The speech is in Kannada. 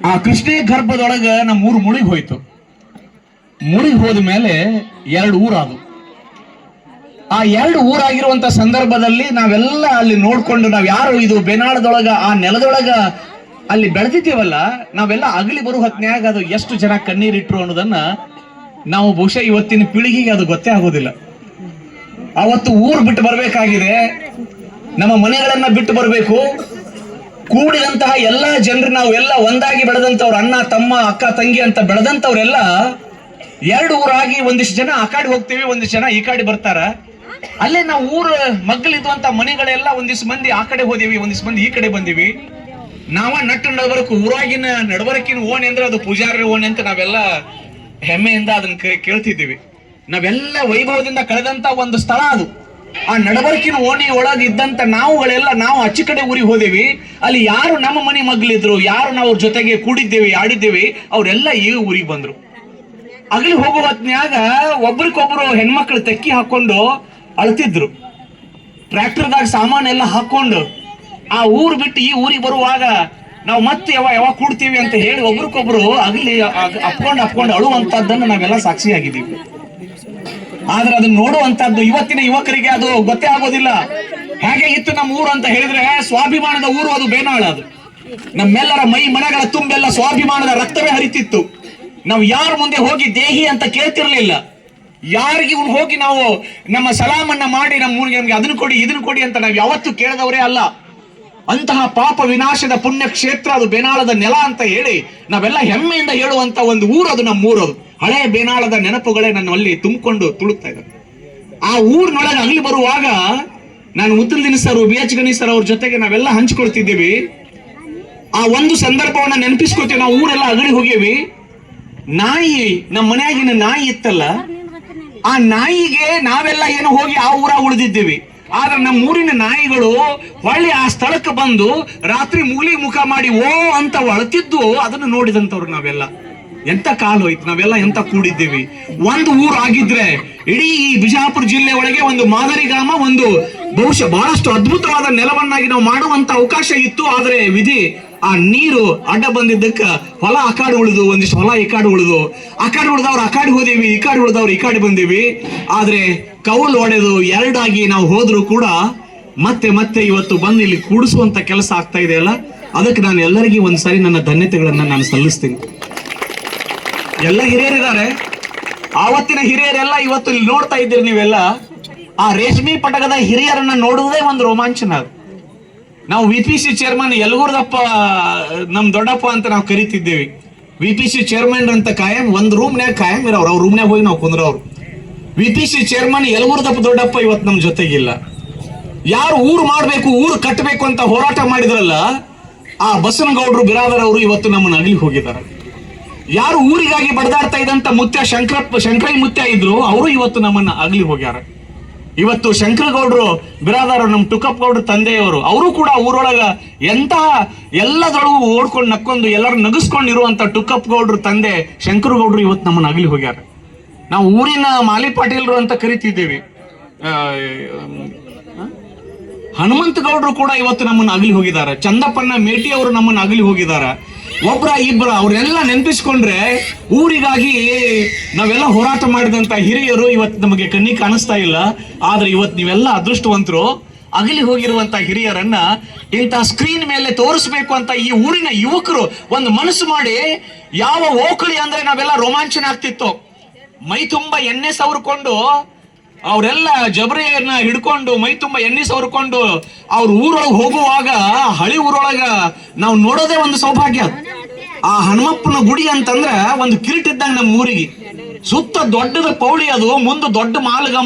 ಆ ಕೃಷ್ಣೇ ಗರ್ಭದೊಳಗ ನಮ್ಮ ಊರು ಮುಳುಗಿ ಹೋಯ್ತು. ಮುಳುಗಿ ಹೋದ ಮೇಲೆ 2 ಊರಾದವು. ಆ 2 ಊರಾಗಿರುವಂತ ಸಂದರ್ಭದಲ್ಲಿ ನಾವೆಲ್ಲ ಅಲ್ಲಿ ನೋಡ್ಕೊಂಡು ನಾವ್ ಯಾರು ಇದು ಬೇನಾಳದೊಳಗ ಆ ನೆಲದೊಳಗ ಅಲ್ಲಿ ಬೆಳೆದಿದ್ದೀವಲ್ಲ, ನಾವೆಲ್ಲ ಅಗಲಿ ಬರುವ ಹೊತ್ನ್ಯಾಗ ಅದು ಎಷ್ಟು ಜನ ಕಣ್ಣೀರಿಟ್ರು ಅನ್ನೋದನ್ನ ನಾವು ಬಹುಶಃ ಇವತ್ತಿನ ಪೀಳಿಗೆಗೆ ಅದು ಗೊತ್ತೇ ಆಗೋದಿಲ್ಲ. ಅವತ್ತು ಊರು ಬಿಟ್ಟು ಬರ್ಬೇಕಾಗಿದೆ, ನಮ್ಮ ಮನೆಗಳನ್ನ ಬಿಟ್ಟು ಬರಬೇಕು. ಕೂಡಿದಂತಹ ಎಲ್ಲಾ ಜನರು, ನಾವೆಲ್ಲ ಒಂದಾಗಿ ಬೆಳೆದಂತವ್ರು, ಅಣ್ಣ ತಮ್ಮ ಅಕ್ಕ ತಂಗಿ ಅಂತ ಬೆಳೆದಂತವ್ರೆಲ್ಲ 2 ಊರಾಗಿ ಒಂದಿಷ್ಟು ಜನ ಆ ಕಡೆ ಹೋಗ್ತೀವಿ, ಒಂದಿಷ್ಟು ಜನ ಈ ಕಡೆ ಬರ್ತಾರ. ಅಲ್ಲೇ ನಾವು ಊರು ಮಗ್ಗಲಿದ್ವಂತ ಮನೆಗಳೆಲ್ಲ ಒಂದಿಷ್ಟು ಮಂದಿ ಆ ಕಡೆ ಹೋದಿವಿ, ಒಂದಿಷ್ಟು ಮಂದಿ ಈ ಕಡೆ ಬಂದಿವಿ. ನಾವ ನಟ್ಟು ನಡಬರಕು ಊರಾಗಿನ ನಡಬರಕಿನ ಓಣಿ ಅಂದ್ರೆ ಅದು ಪೂಜಾರಿ ಓಣಿ ಅಂತ ನಾವೆಲ್ಲ ಹೆಮ್ಮೆಯಿಂದ ಅದನ್ನ ಕೇಳ್ತಿದ್ದೀವಿ. ನಾವೆಲ್ಲ ವೈಭವದಿಂದ ಕಳೆದಂತ ಒಂದು ಸ್ಥಳ ಅದು. ಆ ನಡಬರ್ಕಿನ ಓಣಿ ಒಳಗೆ ಇದ್ದಂತ ನಾವು ಅಚ್ಚ ಕಡೆ ಊರಿಗೆ ಹೋದೇವಿ. ಅಲ್ಲಿ ಯಾರು ನಮ್ಮ ಮನೆ ಮಗ್ಲಿದ್ರು, ಯಾರು ನಾವು ಅವ್ರ ಜೊತೆಗೆ ಕೂಡಿದ್ದೇವಿ, ಆಡಿದ್ದೇವಿ, ಅವರೆಲ್ಲ ಈ ಊರಿಗೆ ಬಂದ್ರು. ಅಗಲಿ ಹೋಗುವ ಹೊತ್ನ್ಯಾಗ ಒಬ್ರಿಗೊಬ್ರು ಹೆಣ್ಮಕ್ಳು ತೆಕ್ಕಿ ಹಾಕೊಂಡು ಅಳ್ತಿದ್ರು. ಟ್ರ್ಯಾಕ್ಟರ್ದಾಗ ಸಾಮಾನೆಲ್ಲ ಹಾಕೊಂಡು ಆ ಊರು ಬಿಟ್ಟು ಈ ಊರಿಗೆ ಬರುವಾಗ ನಾವು ಮತ್ತೆ ಯಾವಾಗ ಕೂಡ್ತೀವಿ ಅಂತ ಹೇಳಿ ಒಬ್ರಿಗೊಬ್ರು ಅಗಲಿ ಅಪ್ಕೊಂಡು ಅಳುವಂತದ್ದನ್ನು ನಾವೆಲ್ಲ ಸಾಕ್ಷಿಯಾಗಿದ್ದೀವಿ. ಆದ್ರೆ ಅದನ್ನ ನೋಡುವಂತದ್ದು ಇವತ್ತಿನ ಯುವಕರಿಗೆ ಅದು ಗೊತ್ತೇ ಆಗೋದಿಲ್ಲ. ಹೇಗೆ ಇತ್ತು ನಮ್ಮ ಊರು ಅಂತ ಹೇಳಿದ್ರೆ, ಸ್ವಾಭಿಮಾನದ ಊರು ಅದು ಬೇನಾಳ. ಅದು ನಮ್ಮೆಲ್ಲರ ಮೈ ಮನಗಳ ತುಂಬೆಲ್ಲ ಸ್ವಾಭಿಮಾನದ ರಕ್ತವೇ ಹರಿತಿತ್ತು. ನಾವು ಯಾರ ಮುಂದೆ ಹೋಗಿ ದೇಹಿ ಅಂತ ಕೇಳ್ತಿರ್ಲಿಲ್ಲ. ಯಾರಿಗೆ ಹೋಗಿ ನಾವು ನಮ್ಮ ಸಲಾಮನ್ನ ಮಾಡಿ ನಮ್ಗೆ ಅದನ್ನು ಕೊಡಿ ಇದನ್ನು ಕೊಡಿ ಅಂತ ನಾವು ಯಾವತ್ತೂ ಕೇಳಿದವರೇ ಅಲ್ಲ. ಅಂತಹ ಪಾಪ ವಿನಾಶದ ಪುಣ್ಯ ಕ್ಷೇತ್ರ ಅದು ಬೇನಾಳದ ನೆಲ ಅಂತ ಹೇಳಿ ನಾವೆಲ್ಲ ಹೆಮ್ಮೆಯಿಂದ ಹೇಳುವಂತ ಒಂದು ಊರು ಅದು ನಮ್ಮ ಊರದು. ಹಳೆ ಬೇನಾಳದ ನೆನಪುಗಳೇ ನನ್ನಲ್ಲಿ ತುಂಬಿಕೊಂಡು ತುಳುಕ್ತಾ ಇದ್ದಾರೆ. ಆ ಊರಿನೊಳಗೆ ಅಗಲಿ ಬರುವಾಗ ನಾನು ಮುತ್ತಲ್ ದಿನಸರು, BH ಗಣೇಶ್ ಸರ್ ಅವ್ರ ಜೊತೆಗೆ ನಾವೆಲ್ಲ ಹಂಚ್ಕೊಳ್ತಿದ್ದೀವಿ. ಆ ಒಂದು ಸಂದರ್ಭವನ್ನ ನೆನಪಿಸ್ಕೊತೀವಿ. ನಾವು ಊರೆಲ್ಲ ಅಗಲಿ ಹೋಗೇವಿ. ನಾಯಿ, ನಮ್ಮ ಮನೆಯಾಗಿನ ನಾಯಿ ಇತ್ತಲ್ಲ, ಆ ನಾಯಿಗೆ ನಾವೆಲ್ಲ ಏನು ಹೋಗಿ ಆ ಊರಾಗ ಉಳಿದಿದ್ದೀವಿ. ಆದ್ರೆ ನಮ್ಮ ಊರಿನ ನಾಯಿಗಳು ಹೊಳ್ಳಿ ಆ ಸ್ಥಳಕ್ಕೆ ಬಂದು ರಾತ್ರಿ ಮೂಲಿ ಮುಖ ಮಾಡಿ ಓ ಅಂತ ಅಳ್ತಿದ್ದು ಅದನ್ನು ನೋಡಿದಂತವ್ರು ನಾವೆಲ್ಲ. ಎಂತ ಕಾಲ ಹೋಯ್ತು, ನಾವೆಲ್ಲ ಎಂತ ಕೂಡಿದ್ದೀವಿ. ಒಂದು ಊರು ಆಗಿದ್ರೆ ಇಡೀ ಈ ಬಿಜಾಪುರ ಜಿಲ್ಲೆ ಒಳಗೆ ಒಂದು ಮಾದರಿ ಗ್ರಾಮ, ಒಂದು ಬಹುಶಃ ಬಹಳಷ್ಟು ಅದ್ಭುತವಾದ ನೆಲವನ್ನಾಗಿ ನಾವು ಮಾಡುವಂತ ಅವಕಾಶ ಇತ್ತು. ಆದ್ರೆ ವಿಧಿ ಆ ನೀರು ಅಡ್ಡ ಬಂದಿದ್ದಕ್ಕ ಹೊಲ ಆ ಕಾಡು ಉಳಿದು, ಒಂದಿಷ್ಟು ಹೊಲ ಈ ಕಾಡು ಉಳಿದು, ಆ ಕಾಡು ಉಳಿದವ್ರು ಆ ಕಾಡು ಹೋದೇವಿ, ಈ ಕಾಡು ಉಳಿದವ್ರು ಈ ಕಾಡು ಬಂದೀವಿ. ಆದ್ರೆ ಕೌಲು ಒಡೆದು ಎರಡಾಗಿ ನಾವು ಹೋದ್ರು ಕೂಡ ಮತ್ತೆ ಮತ್ತೆ ಇವತ್ತು ಬಂದು ಇಲ್ಲಿ ಕೂಡಿಸುವಂತ ಕೆಲಸ ಆಗ್ತಾ ಇದೆಯಲ್ಲ, ಅದಕ್ಕೆ ನಾನು ಎಲ್ಲರಿಗೂ ಒಂದ್ಸರಿ ನನ್ನ ಧನ್ಯತೆಗಳನ್ನ ನಾನು ಸಲ್ಲಿಸ್ತೀನಿ. ಎಲ್ಲ ಹಿರಿಯರಿದ್ದಾರೆ, ಆವತ್ತಿನ ಹಿರಿಯರೆಲ್ಲ ಇವತ್ತು ಇಲ್ಲಿ ನೋಡ್ತಾ ಇದ್ದೀರಿ ನೀವೆಲ್ಲ. ಆ ರೇಷ್ಮೆ ಪಟಕದ ಹಿರಿಯರನ್ನ ನೋಡುವುದೇ ಒಂದು ರೋಮಾಂಚನ. ಅದು ನಾವು VPC ಚೇರ್ಮನ್ ಯಲಗೂರ್ದಪ್ಪ, ನಮ್ ದೊಡ್ಡಪ್ಪ ಅಂತ ನಾವು ಕರಿತಿದ್ದೇವೆ. VPC ಚೇರ್ಮನ್ ಅಂತ ಕಾಯಂ ಒಂದ್ ರೂಮ್ನ್ಯಾಗ ಕಾಯಂ ಇರೋರು, ಅವ್ರ ರೂಮ್ನ್ಯಾಗ ಹೋಗಿ ನಾವು ಕುಂದ್ರವ್ರು. VPC ಚೇರ್ಮನ್ ಯಲಗೂರ್ದಪ್ಪ ದೊಡ್ಡಪ್ಪ ಇವತ್ತು ನಮ್ ಜೊತೆಗಿಲ್ಲ. ಯಾರು ಊರು ಮಾಡ್ಬೇಕು, ಊರು ಕಟ್ಟಬೇಕು ಅಂತ ಹೋರಾಟ ಮಾಡಿದ್ರಲ್ಲ, ಆ ಬಸನಗೌಡರು ಬಿರಾದರ್ ಅವರು ಇವತ್ತು ನಮ್ಮನ್ನ ಅಗಲಿ ಹೋಗಿದ್ದಾರೆ. ಯಾರು ಊರಿಗಾಗಿ ಬಡದಾಡ್ತಾ ಇದ್ದಂತ ಮುತ್ಯ ಶಂಕರೈ ಮುತ್ಯ ಇದ್ರು, ಅವರು ಇವತ್ತು ನಮ್ಮನ್ನ ಅಗಲಿ ಹೋಗ್ಯಾರ. ಇವತ್ತು ಶಂಕರಗೌಡರು ಬಿರಾದಾರ, ನಮ್ಮ ಟುಕಪ್ ಗೌಡ್ರ ತಂದೆಯವರು, ಅವರು ಕೂಡ ಊರೊಳಗ ಎಂತಹ ಎಲ್ಲದರೊಳಗೂ ಓಡ್ಕೊಂಡು ನಕ್ಕೊಂಡು ಎಲ್ಲರೂ ನಗಿಸ್ಕೊಂಡು ಇರುವಂತ ಟುಕಪ್ ಗೌಡ್ರ ತಂದೆ ಶಂಕರಗೌಡರು ಇವತ್ತು ನಮ್ಮನ್ನ ಅಗಲಿ ಹೋಗ್ಯಾರ. ನಾವು ಊರಿನ ಮಾಲಿ ಪಾಟೀಲ್ರು ಅಂತ ಕರಿತಿದ್ದೇವೆ. ಹನುಮಂತ ಗೌಡ್ರು ಕೂಡ ಇವತ್ತು ನಮ್ಮನ್ನ ಅಗಲಿ ಹೋಗಿದ್ದಾರೆ. ಚಂದಪ್ಪನ ಮೇಟಿ ಅವರು ನಮ್ಮನ್ನ ಅಗಲಿ ಹೋಗಿದ್ದಾರೆ. ಒಬ್ರ ಇಬ್ಬರ ಅವ್ರೆಲ್ಲ ನೆನಪಿಸ್ಕೊಂಡ್ರೆ ಊರಿಗಾಗಿ ನಾವೆಲ್ಲ ಹೋರಾಟ ಮಾಡಿದಂತ ಹಿರಿಯರು ಇವತ್ತು ನಮಗೆ ಕಣ್ಣಿಗೆ ಕಾಣಿಸ್ತಾ ಇಲ್ಲ. ಆದ್ರೆ ಇವತ್ತು ನೀವೆಲ್ಲ ಅದೃಷ್ಟವಂತರು. ಅಗಲಿ ಹೋಗಿರುವಂತ ಹಿರಿಯರನ್ನ ಇಂಥ ಸ್ಕ್ರೀನ್ ಮೇಲೆ ತೋರಿಸ್ಬೇಕು ಅಂತ ಈ ಊರಿನ ಯುವಕರು ಒಂದು ಮನಸ್ಸು ಮಾಡಿ, ಯಾವ ಓಕಳಿ ಅಂದ್ರೆ ನಾವೆಲ್ಲ ರೋಮಾಂಚನ ಆಗ್ತಿತ್ತು. ಮೈ ತುಂಬಾ ಎಣ್ಣೆ ಸವರ್ಕೊಂಡು ಅವರೆಲ್ಲ ಜಬರಿಯನ್ನ ಹಿಡ್ಕೊಂಡು ಮೈ ತುಂಬಾ ಎಣ್ಣೆ ಸವರ್ಕೊಂಡು ಅವ್ರ ಊರೊಳಗೆ ಹೋಗುವಾಗ ಹಳಿ ಊರೊಳಗ ನಾವು ನೋಡೋದೇ ಒಂದು ಸೌಭಾಗ್ಯ. ಆ ಹನುಮಪ್ಪನ ಗುಡಿ ಅಂತಂದ್ರ ಒಂದು ಕಿರೀಟ ಇದ್ದಂಗ ನಮ್ಮ ಊರಿಗೆ. ಸುತ್ತ ದೊಡ್ಡದ ಪೌಳಿ, ಅದು ಮುಂದೆ ದೊಡ್ಡ ಮಾಲ್ಗಮ್ಮ.